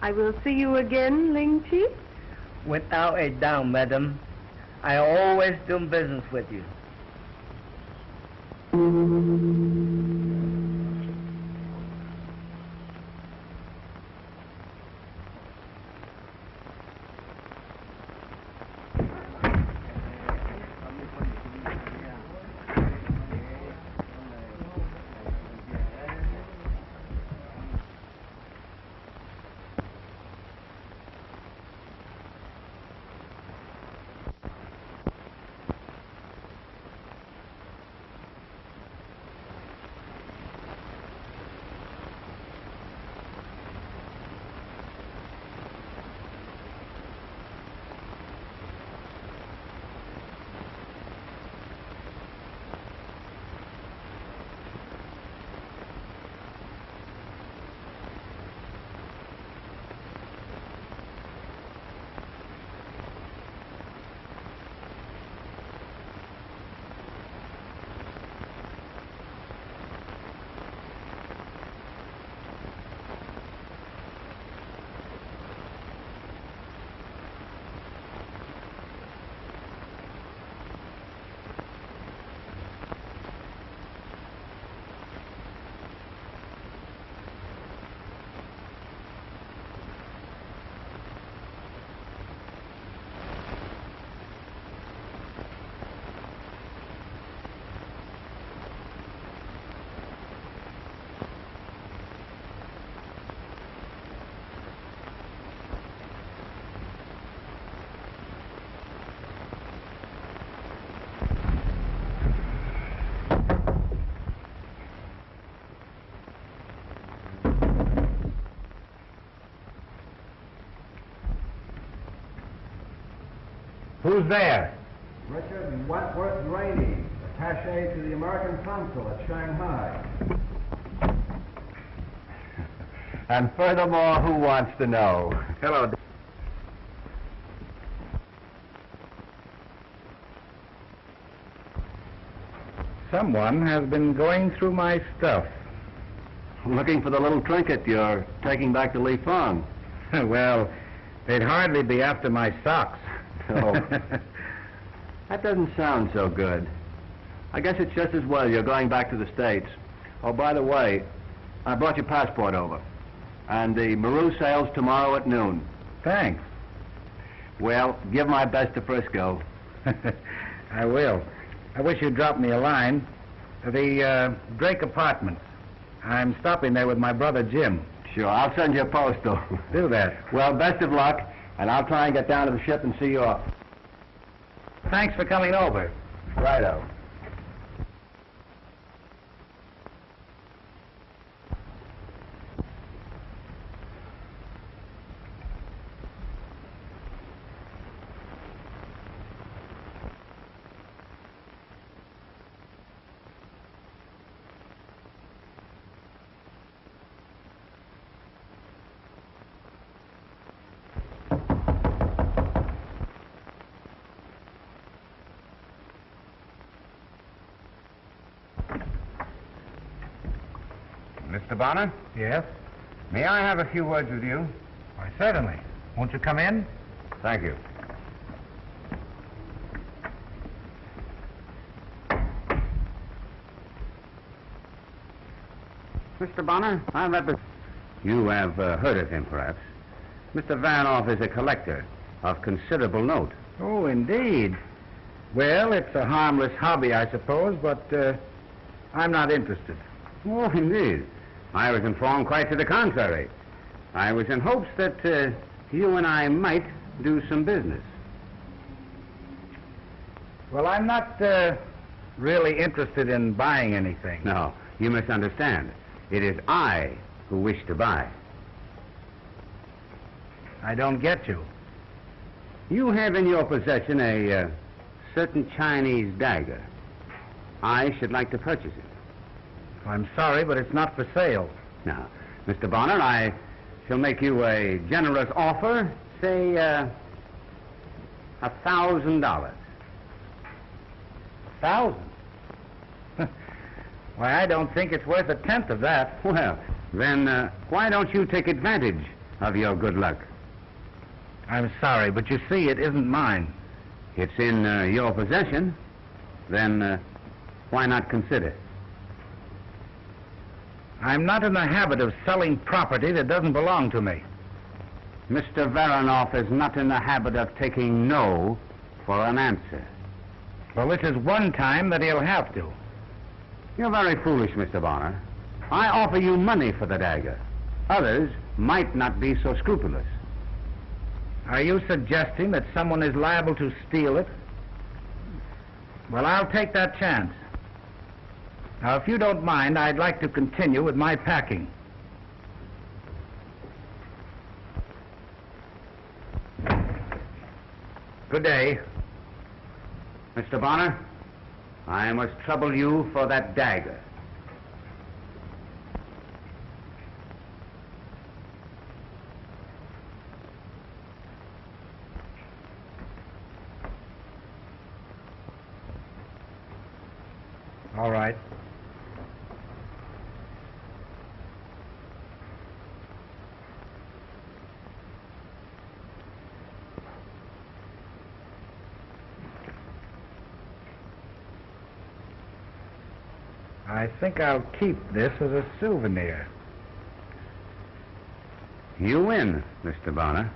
I will see you again, Ling Chi? Without a doubt, madam. I always do business with you. Who's there? Richard Wentworth Rainey, attaché to the American consul at Shanghai. And furthermore, who wants to know? Hello. Someone has been going through my stuff. Looking for the little trinket you're taking back to Lee Fong. Well, they'd hardly be after my socks. Oh. That doesn't sound so good. I guess it's just as well you're going back to the States. Oh, by the way, I brought your passport over. And the Maru sails tomorrow at noon. Thanks. Well, give my best to Frisco. I will. I wish you'd drop me a line. The Drake Apartments. I'm stopping there with my brother Jim. Sure, I'll send you a postal. Do that. Well, best of luck, and I'll try and get down to the ship and see you off. Thanks for coming over. Righto. Mr. Bonner? Yes? May I have a few words with you? Why, certainly. Won't you come in? Thank you. Mr. Bonner, I represent... You have heard of him, perhaps. Mr. Varanoff is a collector of considerable note. Oh, indeed. Well, it's a harmless hobby, I suppose, but I'm not interested. Oh, indeed. I was informed quite to the contrary. I was in hopes that you and I might do some business. Well, I'm not really interested in buying anything. No, you misunderstand. It is I who wish to buy. I don't get you. You have in your possession a certain Chinese dagger. I should like to purchase it. I'm sorry, but it's not for sale. Now, Mr. Bonner, I shall make you a generous offer, say, $1,000. 1,000? Why, I don't think it's worth a tenth of that. Well, then why don't you take advantage of your good luck? I'm sorry, but you see, it isn't mine. It's in your possession. Then why not consider? I'm not in the habit of selling property that doesn't belong to me. Mr. Varanoff is not in the habit of taking no for an answer. Well, this is one time that he'll have to. You're very foolish, Mr. Bonner. I offer you money for the dagger. Others might not be so scrupulous. Are you suggesting that someone is liable to steal it? Well, I'll take that chance. Now, if you don't mind, I'd like to continue with my packing. Good day. Mr. Bonner, I must trouble you for that dagger. All right. I think I'll keep this as a souvenir. You win, Mr. Bonner.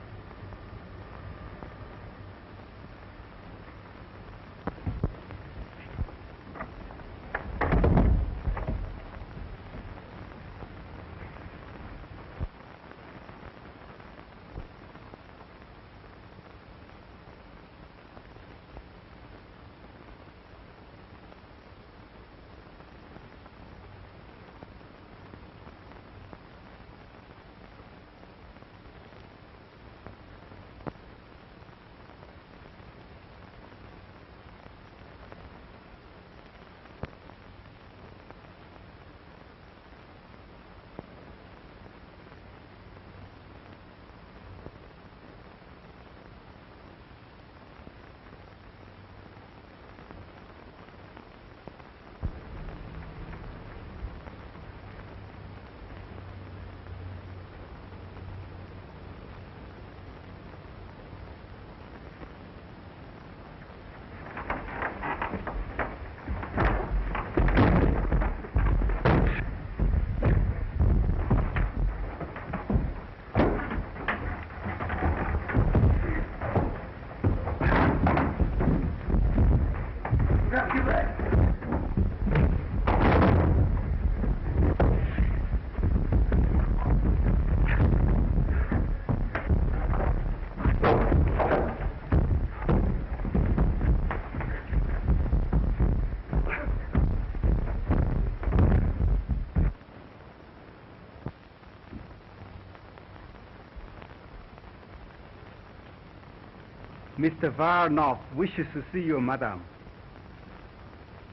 Mr. Varanoff wishes to see you, madam.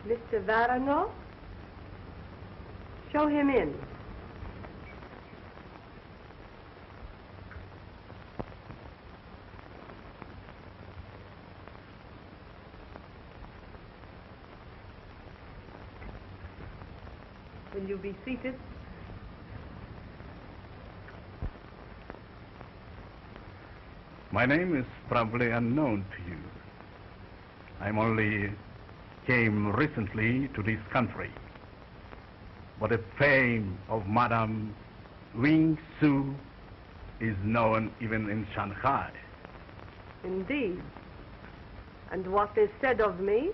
Mr. Varanoff? Show him in. Will you be seated? My name is probably unknown to you. I'm only came recently to this country. But the fame of Madame Ying Su is known even in Shanghai. Indeed. And what is said of me?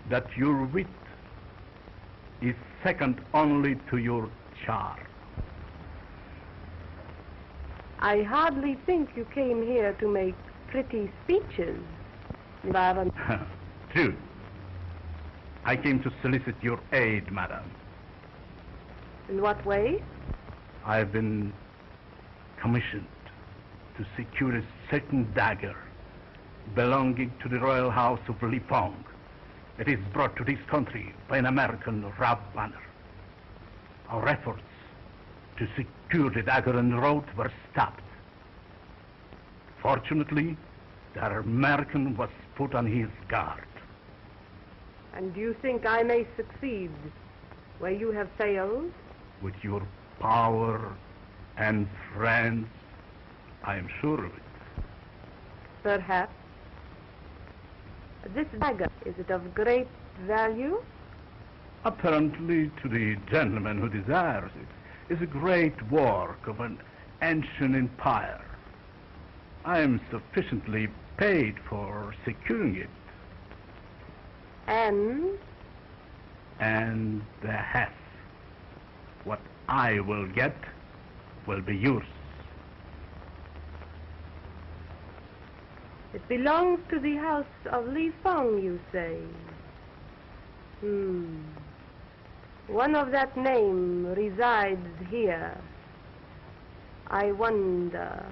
That your wit is second only to your charm. I hardly think you came here to make pretty speeches, Baron. True. I came to solicit your aid, madam. In what way? I've been commissioned to secure a certain dagger belonging to the royal house of Lease. It is brought to this country by an American rob banner. Our efforts to secure the dagger en route were stopped. Fortunately, the American was put on his guard. And do you think I may succeed where you have failed? With your power and friends, I am sure of it. Perhaps. This dagger, is it of great value? Apparently, to the gentleman who desires it, is a great work of an ancient empire. I am sufficiently paid for securing it. And the half. What I will get will be yours. it belongs to the house of Li Fong, you say? One of that name resides here. I wonder.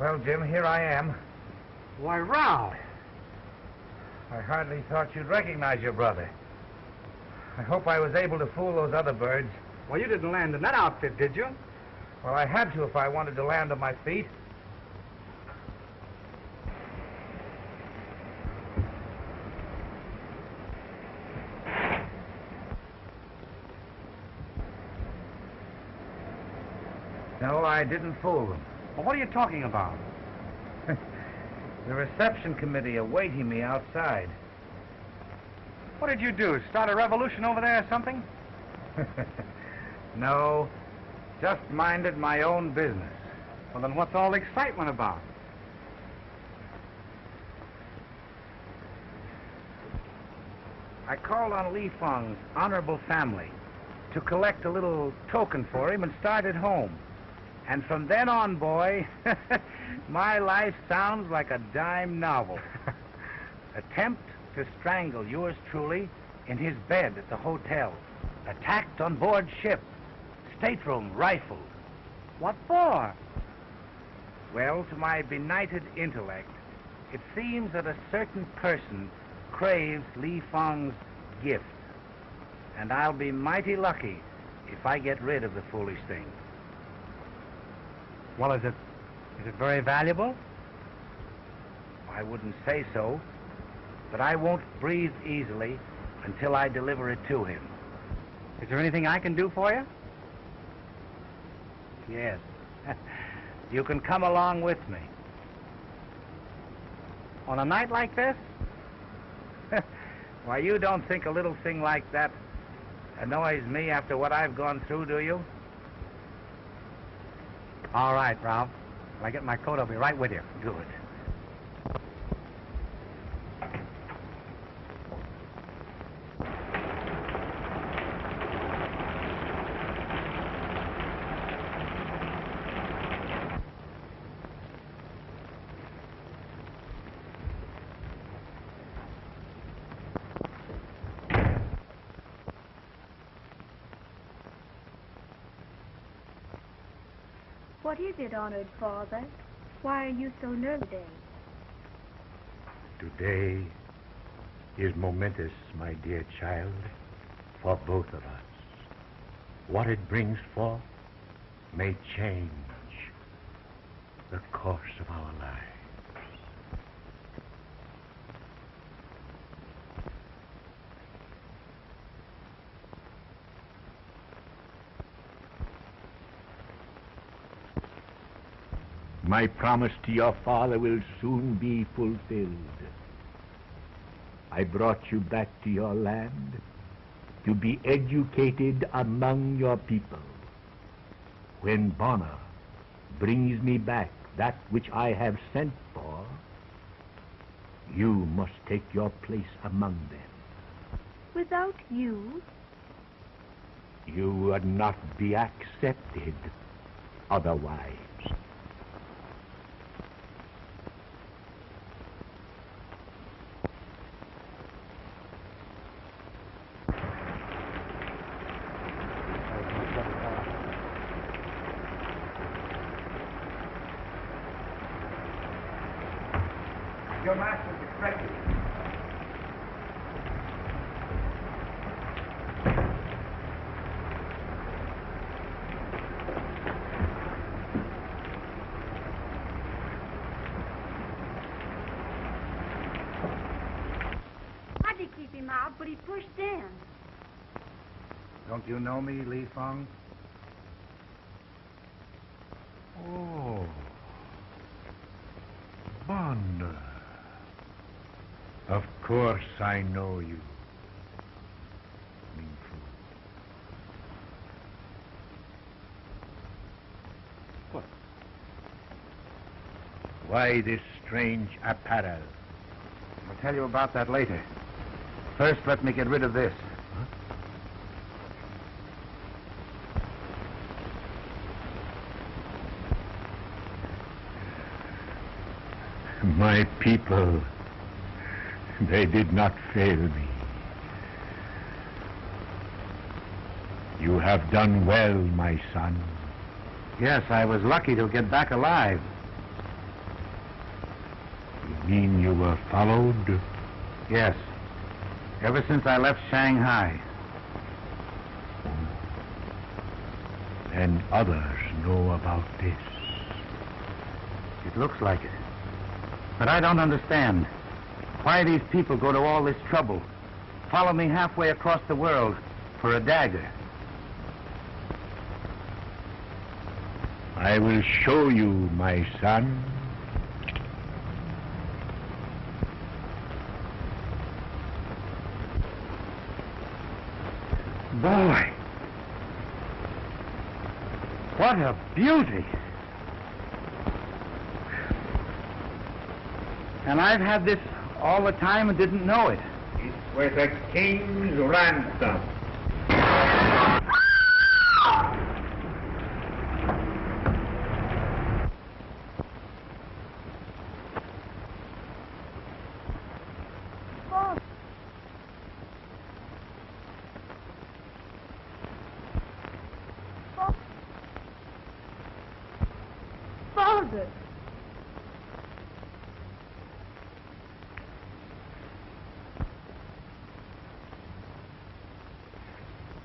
Well, Jim, here I am. Why, Ralph. I hardly thought you'd recognize your brother. I hope I was able to fool those other birds. Well, you didn't land in that outfit, did you? Well, I had to if I wanted to land on my feet. No, I didn't fool them. Well, what are you talking about? The reception committee awaiting me outside. What did you do? Start a revolution over there or something? No, just minded my own business. Well, then what's all the excitement about? I called on Li Fong's honorable family to collect a little token for him and start at home. And from then on, boy, my life sounds like a dime novel. Attempt to strangle yours truly in his bed at the hotel. Attacked on board ship. Stateroom rifled. What for? Well, to my benighted intellect, it seems that a certain person craves Li Fong's gift. And I'll be mighty lucky if I get rid of the foolish thing. Well, is it very valuable? I wouldn't say so, but I won't breathe easily until I deliver it to him. Is there anything I can do for you? Yes. You can come along with me. On a night like this? Why, you don't think a little thing like that annoys me after what I've gone through, do you? All right, Ralph. When I get my coat, I'll be right with you. Good. What is it, honored father? Why are you so nervous today? Today is momentous, my dear child, for both of us. What it brings forth may change the course of our lives. My promise to your father will soon be fulfilled. I brought you back to your land to be educated among your people. When Bonner brings me back that which I have sent for, you must take your place among them. Without you? You would not be accepted otherwise. Your master's expected. I did keep him out, but he pushed in. Don't you know me, Lee Fong? Oh, Bonner. Of course I know you, Ying Su. What? Why this strange apparel? I'll tell you about that later. First, let me get rid of this. My people, they did not fail me. You have done well, my son. Yes, I was lucky to get back alive. You mean you were followed? Yes. Ever since I left Shanghai. And others know about this. It looks like it. But I don't understand. Why these people go to all this trouble? Follow me halfway across the world for a dagger. I will show you, my son. Boy! What a beauty! And I've had this all the time and didn't know it. It was a king's ransom. Father!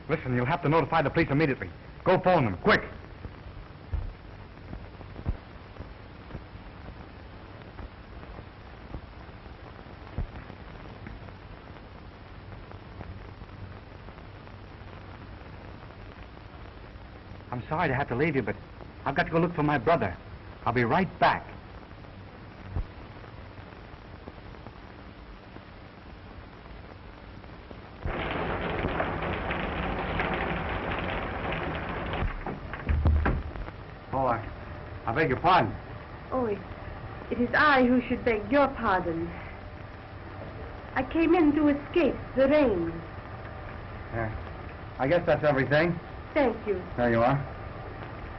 Listen, you'll have to notify the police immediately. Go phone them, quick. I'm sorry to have to leave you, but I've got to go look for my brother. I'll be right back. Oh, I beg your pardon. Oh, it is I who should beg your pardon. I came in to escape the rain. Yeah. I guess that's everything. Thank you. There you are.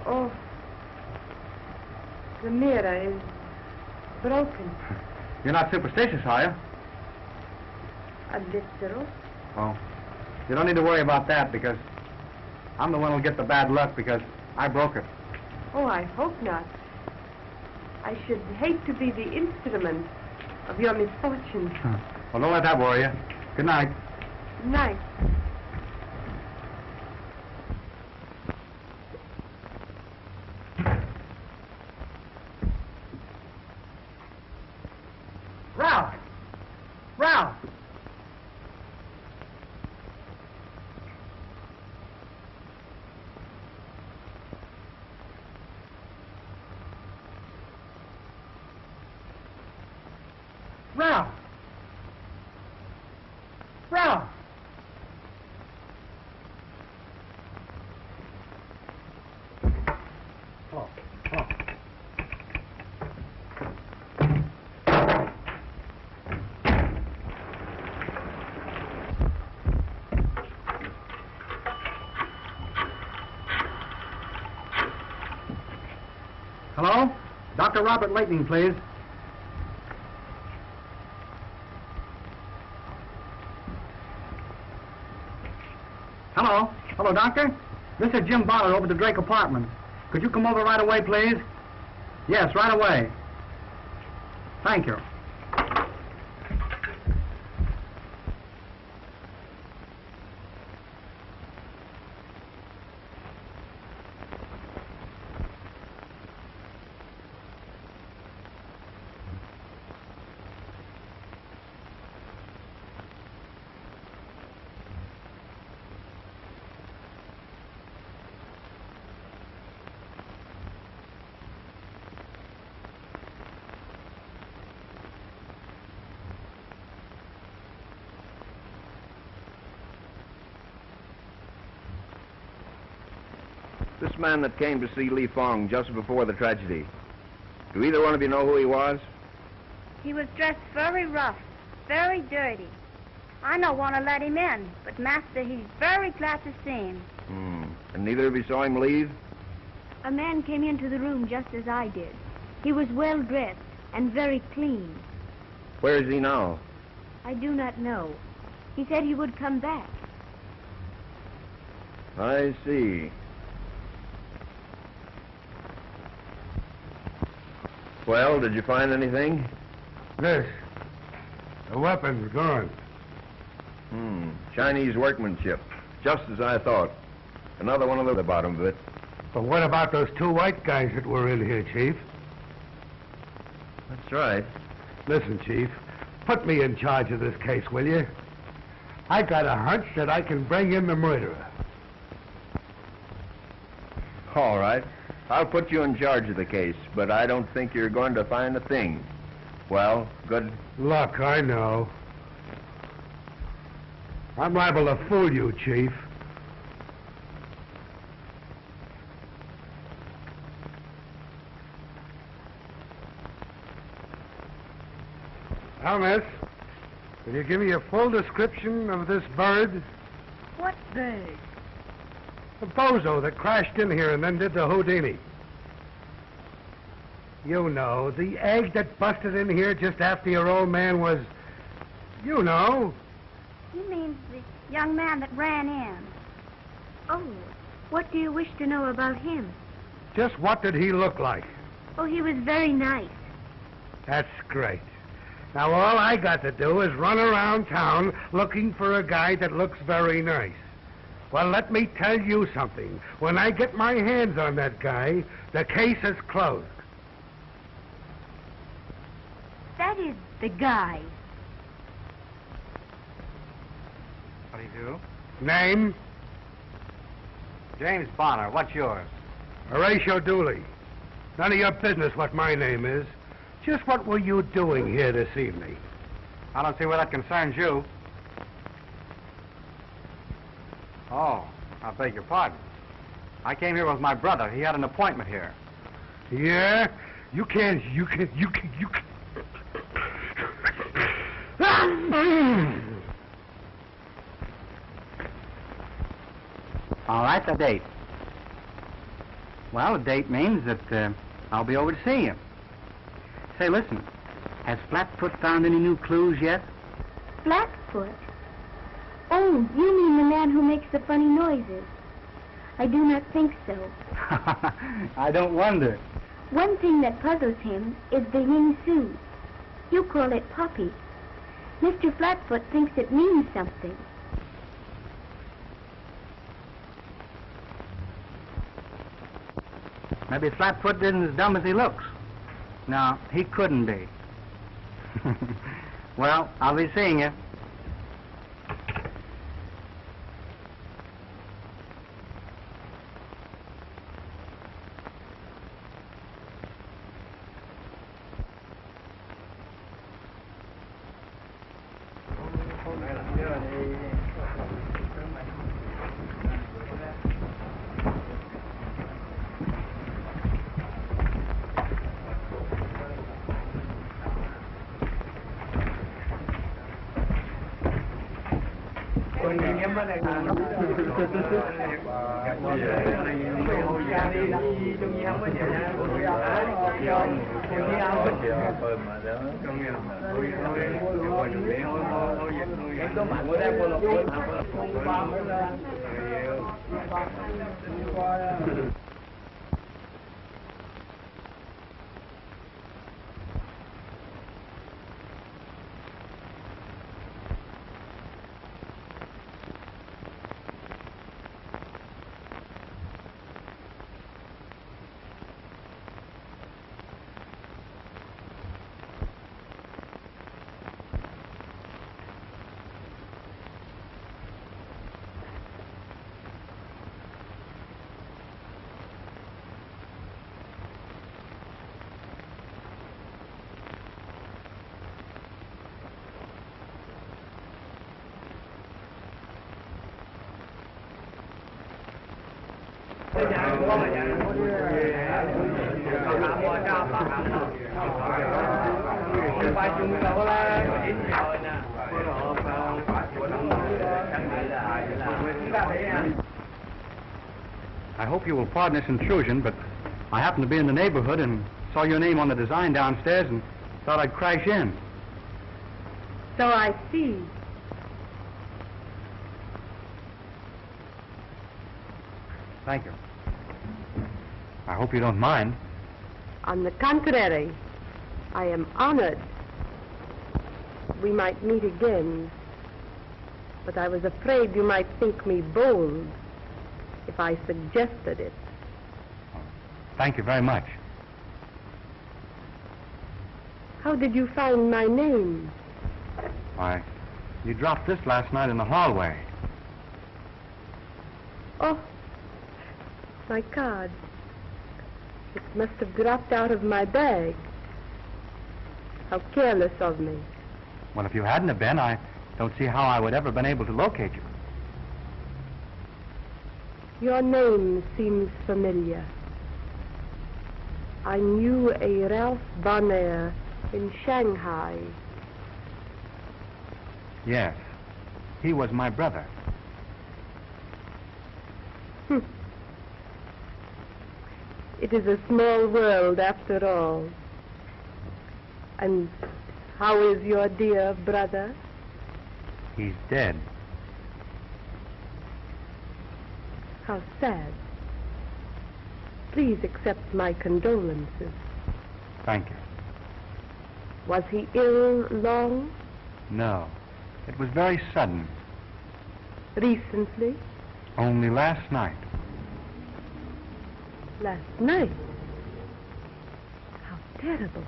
Oh, the mirror is broken. You're not superstitious, are you? A little. Oh. You don't need to worry about that because I'm the one who'll get the bad luck because I broke it. Oh, I hope not. I should hate to be the instrument of your misfortune. Well, don't let that worry you. Good night. Good night. Ralph! Ralph! Ralph! Ralph! Oh, oh. Hello? Dr. Robert Lightning, please. Hello? Hello, Doctor? This is Jim Bonner over at the Drake apartment. Could you come over right away, please? Yes, right away. Thank you. This man that came to see Lee Fong just before the tragedy, do either one of you know who he was? He was dressed very rough, very dirty. I don't want to let him in, but Master, he's very glad to see him. And neither of you saw him leave? A man came into the room just as I did. He was well dressed and very clean. Where is he now? I do not know. He said he would come back. I see. Well, did you find anything? This. The weapon's gone. Chinese workmanship. Just as I thought. Another one at the bottom of it. But what about those two white guys that were in here, Chief? That's right. Listen, Chief. Put me in charge of this case, will you? I got a hunch that I can bring in the murderer. All right. I'll put you in charge of the case, but I don't think you're going to find a thing. Well, good luck, I know. I'm liable to fool you, Chief. Now, miss, can you give me a full description of this bird? What bird? The bozo that crashed in here and then did the Houdini. You know, the egg that busted in here just after your old man was... You know. You mean the young man that ran in? Oh, what do you wish to know about him? Just what did he look like? Oh, he was very nice. That's great. Now, all I got to do is run around town looking for a guy that looks very nice. Well, let me tell you something. When I get my hands on that guy, the case is closed. That is the guy. How do you do? Name? James Bonner. What's yours? Horatio Dooley. None of your business what my name is. Just what were you doing here this evening? I don't see where that concerns you. Oh, I beg your pardon. I came here with my brother. He had an appointment here. Yeah? You can't... All right, the date. Well, the date means that I'll be over to see you. Say, listen, has Flatfoot found any new clues yet? Flatfoot? Oh, you mean the man who makes the funny noises? I do not think so. I don't wonder. One thing that puzzles him is the Ying Su. You call it poppy. Mr. Flatfoot thinks it means something. Maybe Flatfoot isn't as dumb as he looks. No, he couldn't be. Well, I'll be seeing you. I hope you will pardon this intrusion, but I happened to be in the neighborhood and saw your name on the design downstairs and thought I'd crash in. So I see. Thank you. I hope you don't mind. On the contrary, I am honored. We might meet again, but I was afraid you might think me bold if I suggested it. Thank you very much. How did you find my name? Why, you dropped this last night in the hallway. Oh, my card. It must have dropped out of my bag. How careless of me. Well, if you hadn't have been, I don't see how I would ever have been able to locate you. Your name seems familiar. I knew a Ralph Bonner in Shanghai. Yes, he was my brother. It is a small world after all. And how is your dear brother? He's dead. How sad. Please accept my condolences. Thank you. Was he ill long? No, it was very sudden. Recently? Only last night. Last night? How terrible.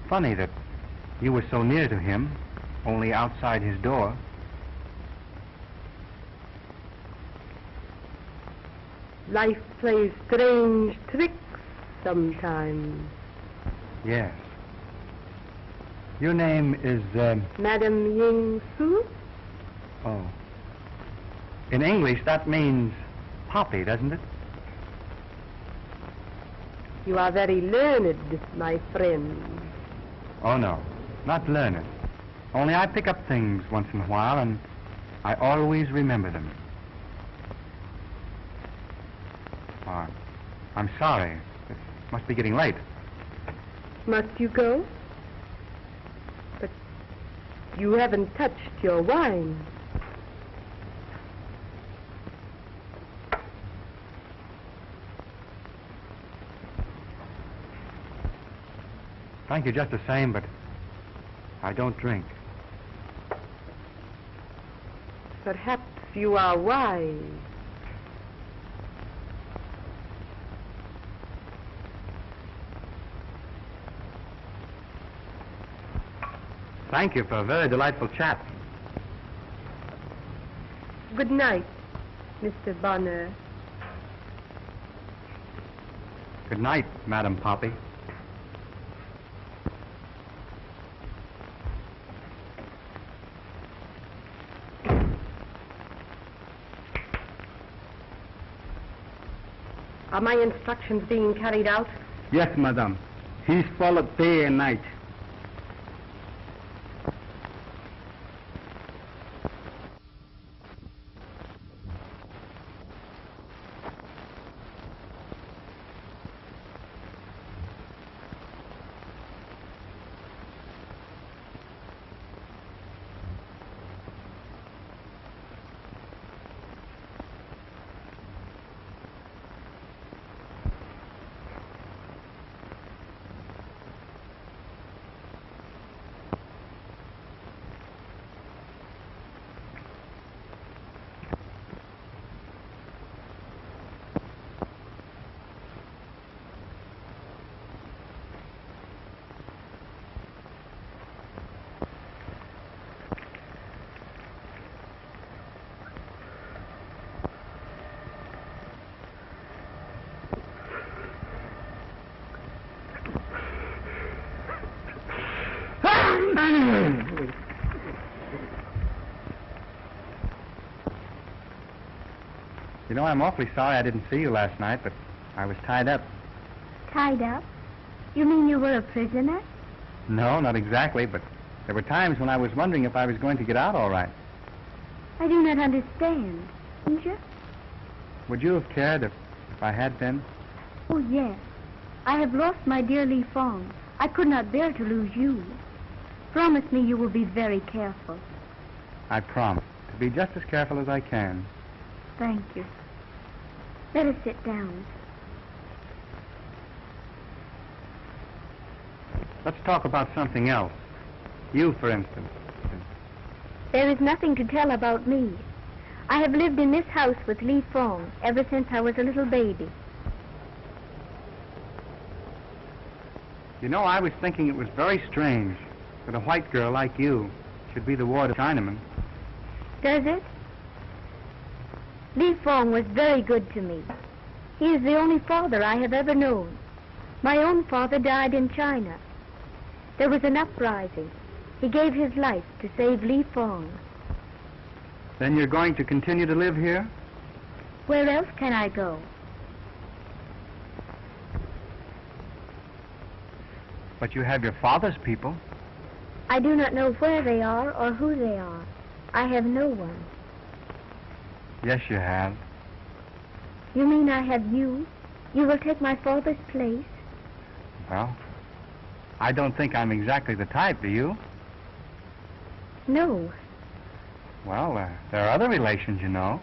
Funny that you were so near to him, only outside his door. Life plays strange tricks sometimes. Yes. Your name is, Madam Ying Su? Oh. In English, that means poppy, doesn't it? You are very learned, my friend. Oh, no. Not learned. Only I pick up things once in a while, and I always remember them. Oh, I'm sorry. It must be getting late. Must you go? But you haven't touched your wine. Thank you just the same, but I don't drink. Perhaps you are wise. Thank you for a very delightful chat. Good night, Mr. Bonner. Good night, Madam Poppy. Are my instructions being carried out? Yes, madam. He's followed day and night. You know, I'm awfully sorry I didn't see you last night, but I was tied up. Tied up? You mean you were a prisoner? No, not exactly, but there were times when I was wondering if I was going to get out all right. I do not understand. Didn't you? Would you have cared if I had been? Oh, yes. I have lost my dear Lee Fong. I could not bear to lose you. Promise me you will be very careful. I promise to be just as careful as I can. Thank you. Let us sit down. Let's talk about something else. You, for instance. There is nothing to tell about me. I have lived in this house with Lee Fong ever since I was a little baby. You know, I was thinking it was very strange that a white girl like you should be the ward of Chinaman. Does it? Lee Fong was very good to me. He is the only father I have ever known. My own father died in China. There was an uprising. He gave his life to save Lee Fong. Then you're going to continue to live here? Where else can I go? But you have your father's people. I do not know where they are or who they are. I have no one. Yes, you have. You mean I have you? You will take my father's place? Well, I don't think I'm exactly the type, do you? No. Well, there are other relations, you know.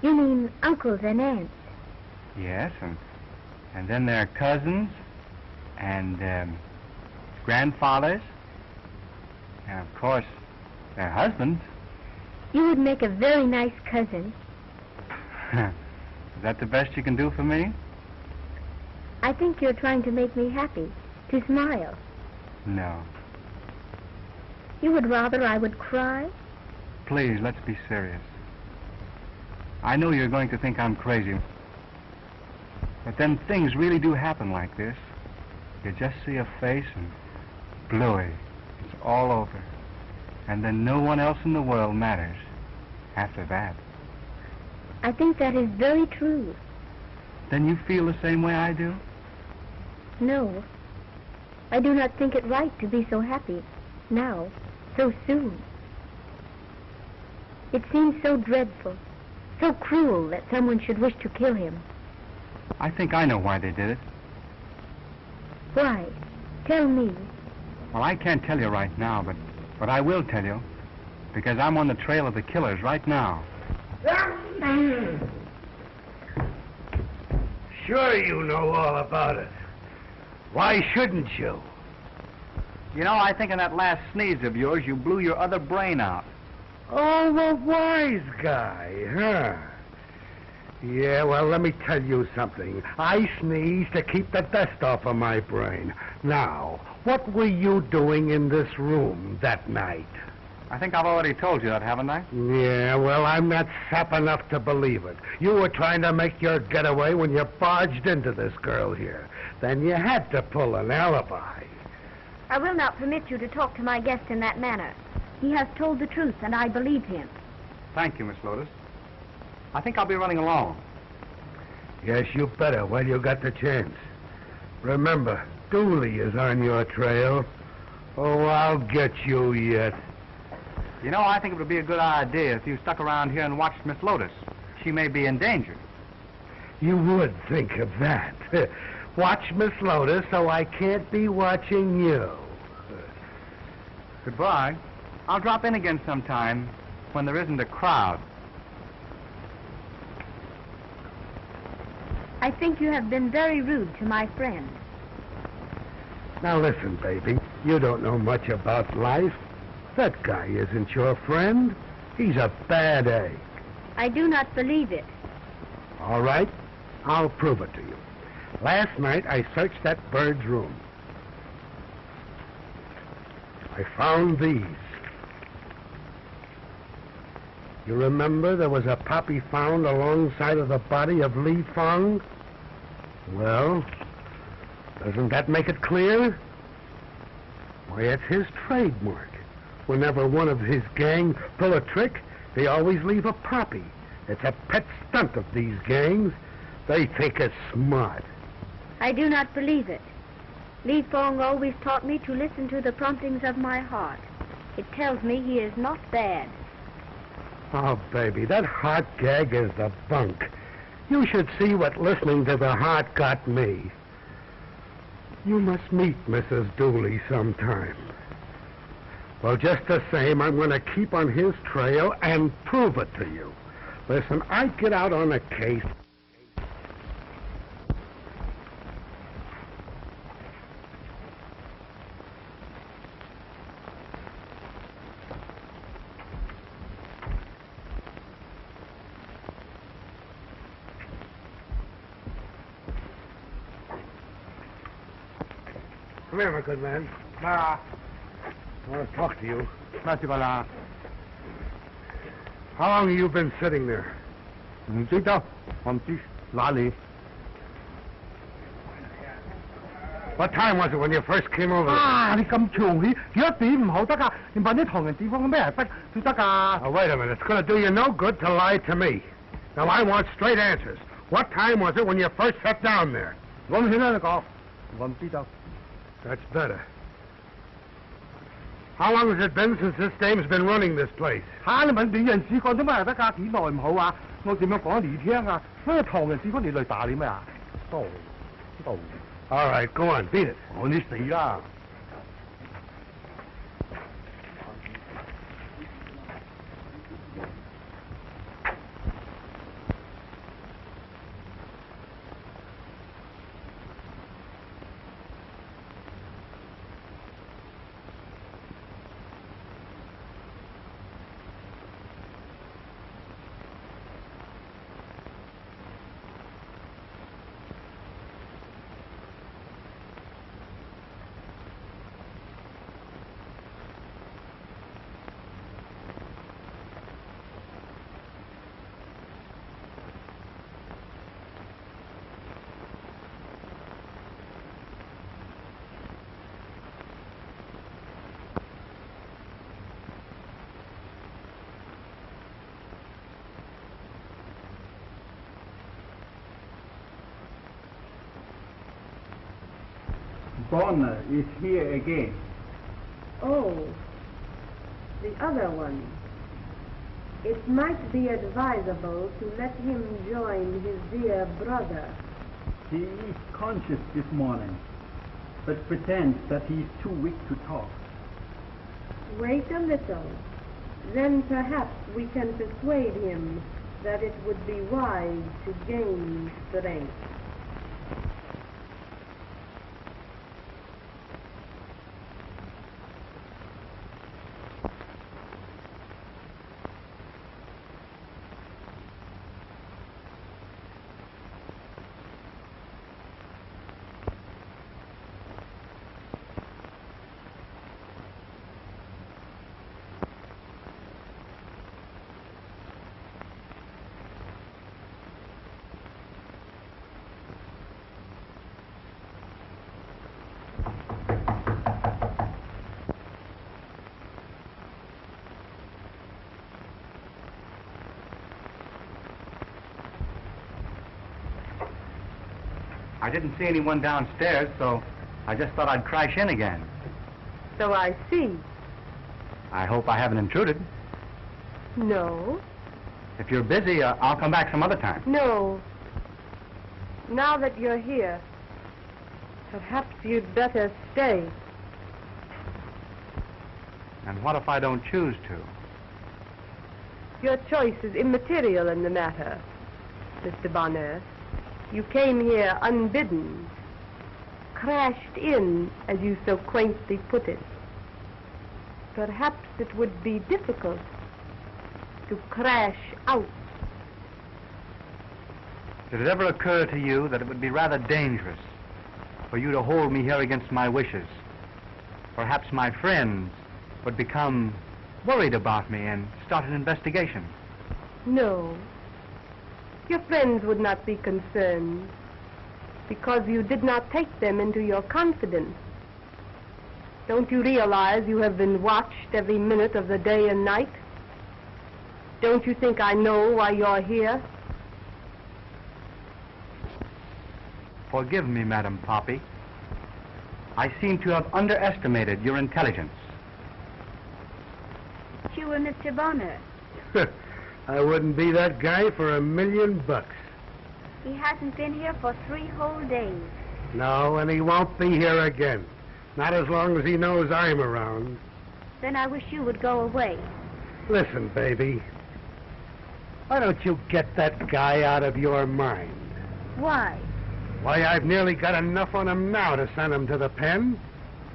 You mean uncles and aunts? Yes, and then there are cousins and grandfathers. And, of course, their husbands. You would make a very nice cousin. Is that the best you can do for me? I think you're trying to make me happy, to smile. No. You would rather I would cry? Please, let's be serious. I know you're going to think I'm crazy. But then things really do happen like this. You just see a face and bluey. It's all over. And then no one else in the world matters after that. I think that is very true. Then you feel the same way I do? No. I do not think it right to be so happy now, so soon. It seems so dreadful, so cruel that someone should wish to kill him. I think I know why they did it. Why? Tell me. Well, I can't tell you right now, but I will tell you, because I'm on the trail of the killers right now. Sure you know all about it. Why shouldn't you? You know, I think in that last sneeze of yours, you blew your other brain out. Oh, the wise guy, huh? Yeah, well, let me tell you something. I sneeze to keep the dust off of my brain. Now, what were you doing in this room that night? I think I've already told you that, haven't I? Yeah, well, I'm not sap enough to believe it. You were trying to make your getaway when you barged into this girl here. Then you had to pull an alibi. I will not permit you to talk to my guest in that manner. He has told the truth, and I believe him. Thank you, Miss Lotus. I think I'll be running along. Yes, you better while you got the chance. Remember, Dooley is on your trail. Oh, I'll get you yet. You know, I think it would be a good idea if you stuck around here and watched Miss Lotus. She may be in danger. You would think of that. Watch Miss Lotus so I can't be watching you. Goodbye. I'll drop in again sometime when there isn't a crowd. I think you have been very rude to my friend. Now listen, baby. You don't know much about life. That guy isn't your friend. He's a bad egg. I do not believe it. All right, I'll prove it to you. Last night, I searched that bird's room. I found these. You remember there was a poppy found alongside of the body of Li Fong? Well, doesn't that make it clear? Why, it's his trademark. Whenever one of his gang pull a trick, they always leave a poppy. It's a pet stunt of these gangs. They think it's smart. I do not believe it. Li Fong always taught me to listen to the promptings of my heart. It tells me he is not bad. Oh, baby, that heart gag is the bunk. You should see what listening to the heart got me. You must meet Mrs. Dooley sometime. Well, just the same, I'm going to keep on his trail and prove it to you. Listen, I get out on a case. Come here, my good man. I want to talk to you. How long have you been sitting there? What time was it when you first came over? Oh, wait a minute. It's going to do you no good to lie to me. Now, I want straight answers. What time was it when you first sat down there? That's better. How long has it been since this dame's been running this place? All right, go on, beat it. Bonner is here again. Oh, the other one. It might be advisable to let him join his dear brother. He is conscious this morning, but pretends that he is too weak to talk. Wait a little. Then perhaps we can persuade him that it would be wise to gain strength. I didn't see anyone downstairs, so I just thought I'd crash in again. So I see. I hope I haven't intruded. No. If you're busy, I'll come back some other time. No. Now that you're here, perhaps you'd better stay. And what if I don't choose to? Your choice is immaterial in the matter, Mr. Bonner. You came here unbidden, crashed in, as you so quaintly put it. Perhaps it would be difficult to crash out. Did it ever occur to you that it would be rather dangerous for you to hold me here against my wishes? Perhaps my friends would become worried about me and start an investigation. No. Your friends would not be concerned because you did not take them into your confidence. Don't you realize you have been watched every minute of the day and night? Don't you think I know why you're here? Forgive me, Madam Poppy. I seem to have underestimated your intelligence. You were Mr. Bonner. I wouldn't be that guy for $1,000,000. He hasn't been here for 3 whole days. No, and he won't be here again. Not as long as he knows I'm around. Then I wish you would go away. Listen, baby. Why don't you get that guy out of your mind? Why? Why, I've nearly got enough on him now to send him to the pen.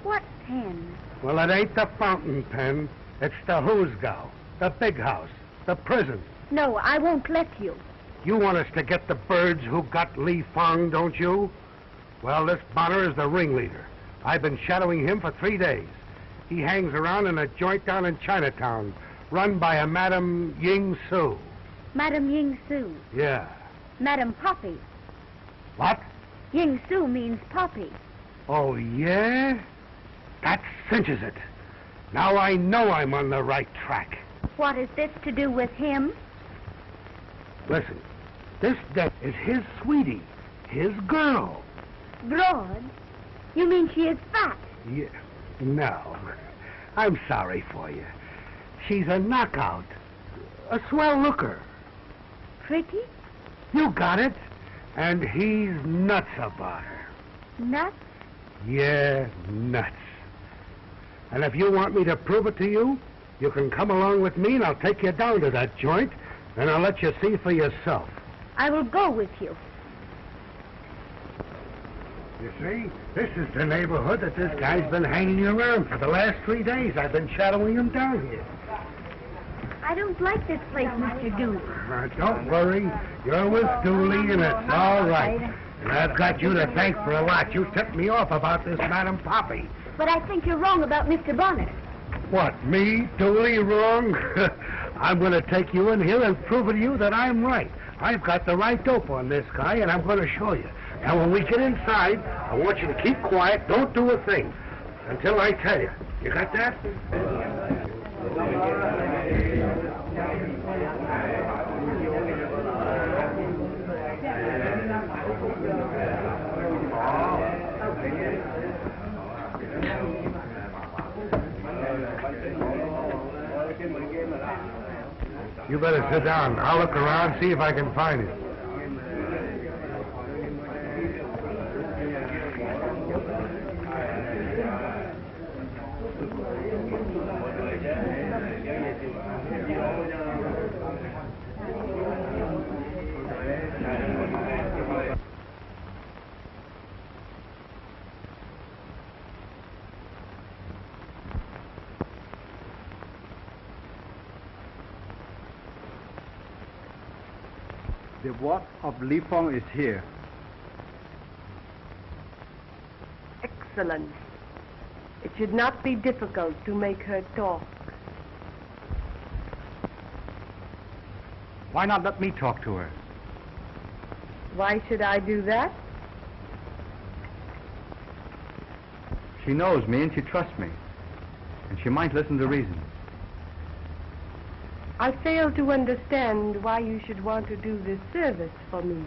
What pen? Well, it ain't the fountain pen. It's the Hoosgow, the big house, the prison. No, I won't let you. You want us to get the birds who got Lee Fong, don't you? Well, this Bonner is the ringleader. I've been shadowing him for 3 days. He hangs around in a joint down in Chinatown, run by a Madam Ying Su. Madam Ying Su. Yeah. Madam Poppy. What? Ying Su means Poppy. Oh, yeah? That cinches it. Now I know I'm on the right track. What is this to do with him? Listen, this debt is his sweetie, his girl. Broad? You mean she is fat? Yeah. No. I'm sorry for you. She's a knockout. A swell looker. Pretty? You got it. And he's nuts about her. Nuts? Yeah, nuts. And if you want me to prove it to you, you can come along with me and I'll take you down to that joint, and I'll let you see for yourself. I will go with you. You see, this is the neighborhood that this guy's been hanging around for the last 3 days. I've been shadowing him down here. I don't like this place, Mr. Dooley. Don't worry. You're with Dooley, and it's all right. And I've got you to thank for a lot. You tipped me off about this Madam Poppy. But I think you're wrong about Mr. Bonner. What, me, Dooley, wrong? I'm going to take you in here and prove to you that I'm right. I've got the right dope on this guy, and I'm going to show you. Now, when we get inside, I want you to keep quiet. Don't do a thing until I tell you. You got that? You better sit down. I'll look around, see if I can find it. The wife of Li Fong is here. Excellent. It should not be difficult to make her talk. Why not let me talk to her? Why should I do that? She knows me and she trusts me. And she might listen to reason. I fail to understand why you should want to do this service for me.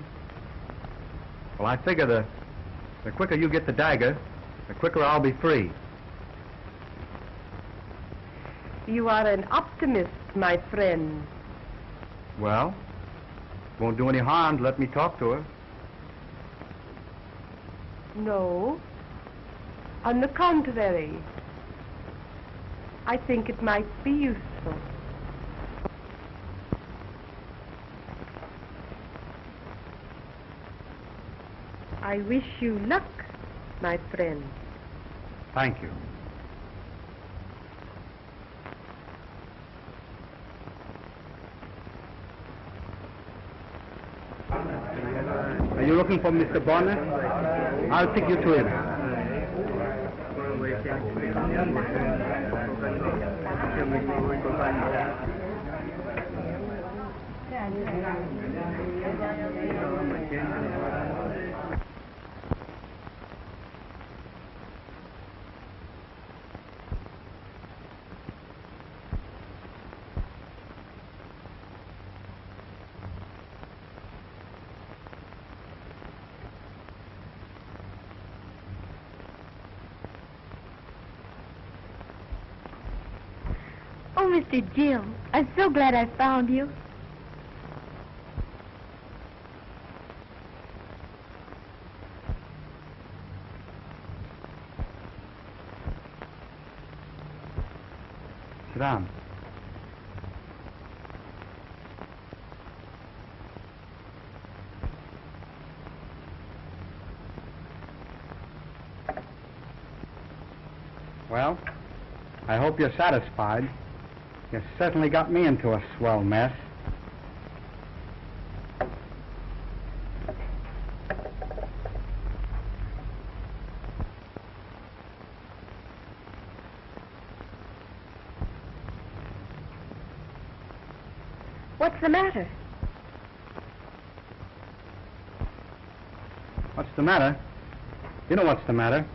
Well, I figure the The quicker you get the dagger, the quicker I'll be free. You are an optimist, my friend. Well, won't do any harm to let me talk to her. No. On the contrary, I think it might be useful. I wish you luck, my friend. Thank you. Are you looking for Mr. Bonner? I'll take you to him. Oh, Mr. Jill, I'm so glad I found you. Sit down. Well, I hope you're satisfied. You certainly got me into a swell mess. What's the matter? What's the matter? You know what's the matter.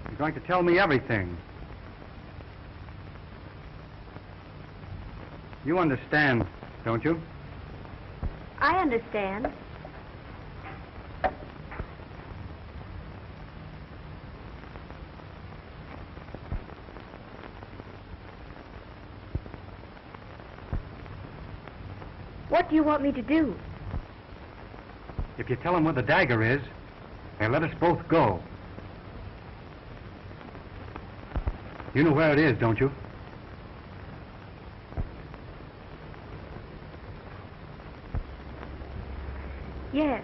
You're going to tell me everything. You understand, don't you? I understand. What do you want me to do? If you tell them where the dagger is, they'll let us both go. You know where it is, don't you? Yes.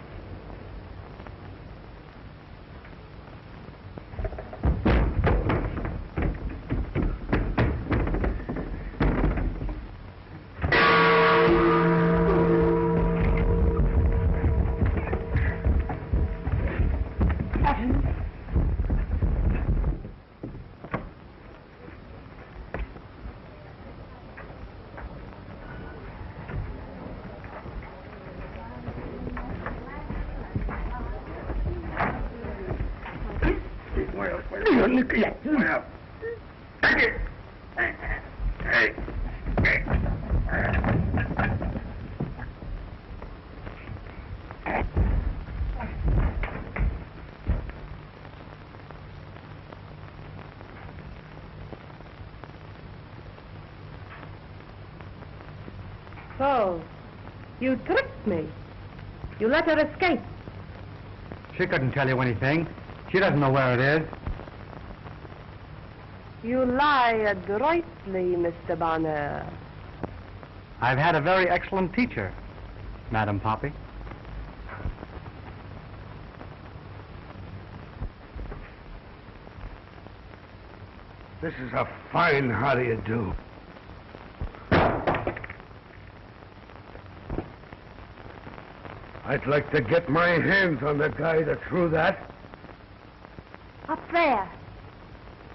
So, you tricked me. You let her escape. She couldn't tell you anything. She doesn't know where it is. You lie adroitly, Mr. Bonner. I've had a very excellent teacher, Madam Poppy. This is a fine how do you do. I'd like to get my hands on the guy that threw that. Up there.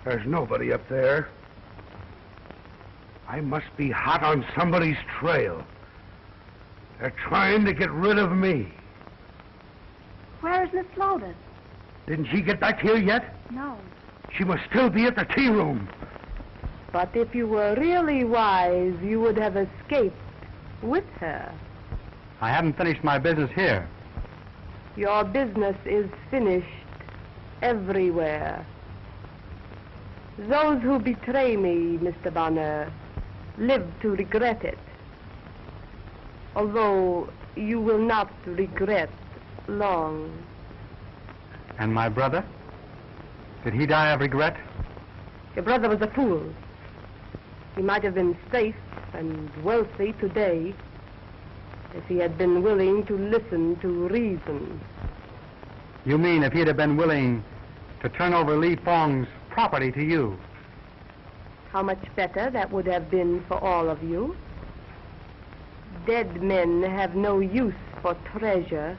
There's nobody up there. I must be hot on somebody's trail. They're trying to get rid of me. Where is Miss Lotus? Didn't she get back here yet? No. She must still be at the tea room. But if you were really wise, you would have escaped with her. I haven't finished my business here. Your business is finished everywhere. Those who betray me, Mr. Bonner, live to regret it. Although you will not regret long. And my brother? Did he die of regret? Your brother was a fool. He might have been safe and wealthy today if he had been willing to listen to reason. You mean if he'd have been willing to turn over Li Fong's property to you? How much better that would have been for all of you. Dead men have no use for treasure.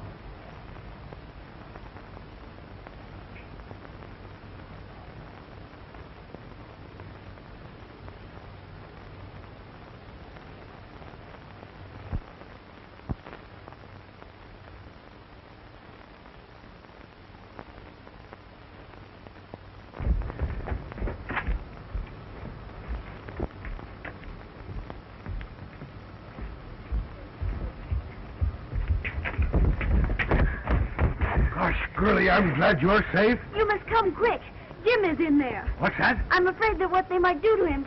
Girlie, I'm glad you're safe. You must come quick. Jim is in there. What's that? I'm afraid that what they might do to him.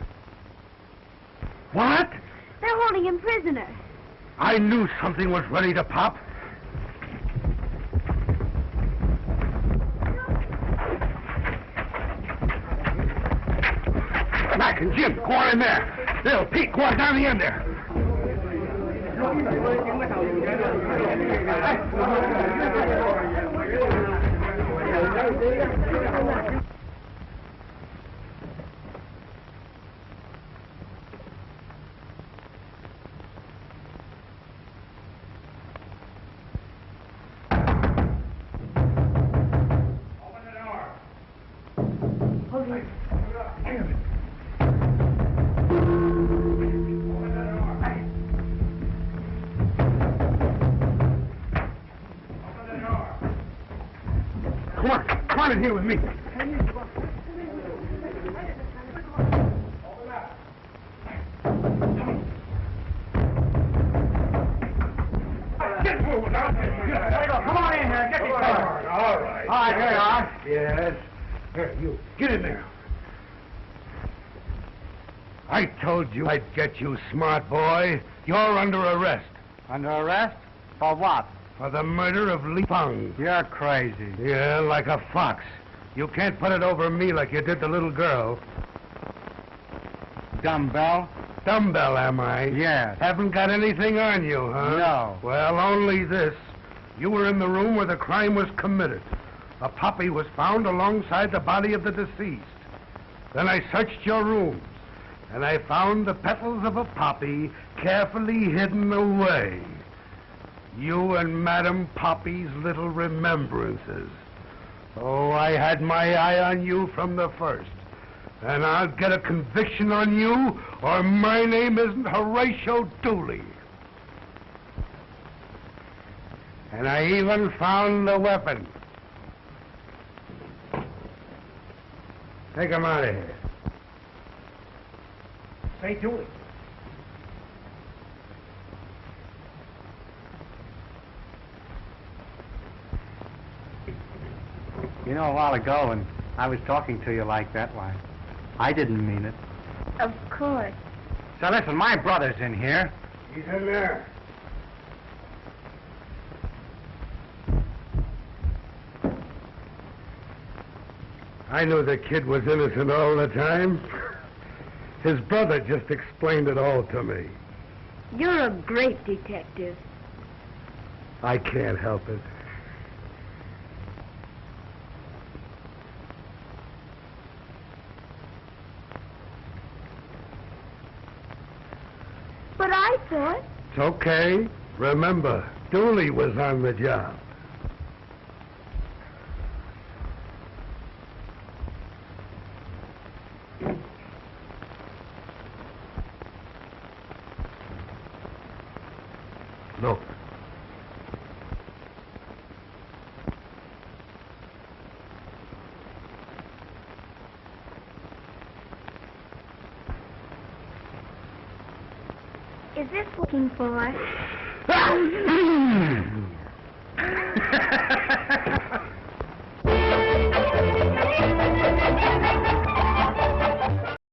What? They're holding him prisoner. I knew something was ready to pop. Mac and Jim, go on in there. Bill, Pete, go on down the end there. Come on in here with me. Get moving now. Come on in here. Get these papers. All right, here you are. Yes. Here, you. Get in there. I told you I'd get you, smart boy. You're under arrest. Under arrest? For what? For the murder of Li Fong. You're crazy. Yeah, like a fox. You can't put it over me like you did the little girl. Dumbbell? Dumbbell, am I? Yes. Haven't got anything on you, huh? No. Well, only this. You were in the room where the crime was committed. A poppy was found alongside the body of the deceased. Then I searched your rooms, and I found the petals of a poppy carefully hidden away. You and Madame Poppy's little remembrances. Oh, I had my eye on you from the first. And I'll get a conviction on you, or my name isn't Horatio Dooley. And I even found the weapon. Take him out of here. Say Dooley. You know, a while ago when I was talking to you like that, why, I didn't mean it. Of course. So listen, my brother's in here. He's in there. I knew the kid was innocent all the time. His brother just explained it all to me. You're a great detective. I can't help it. But I thought... It's okay. Remember, Dooley was on the job. Look. Is this looking for?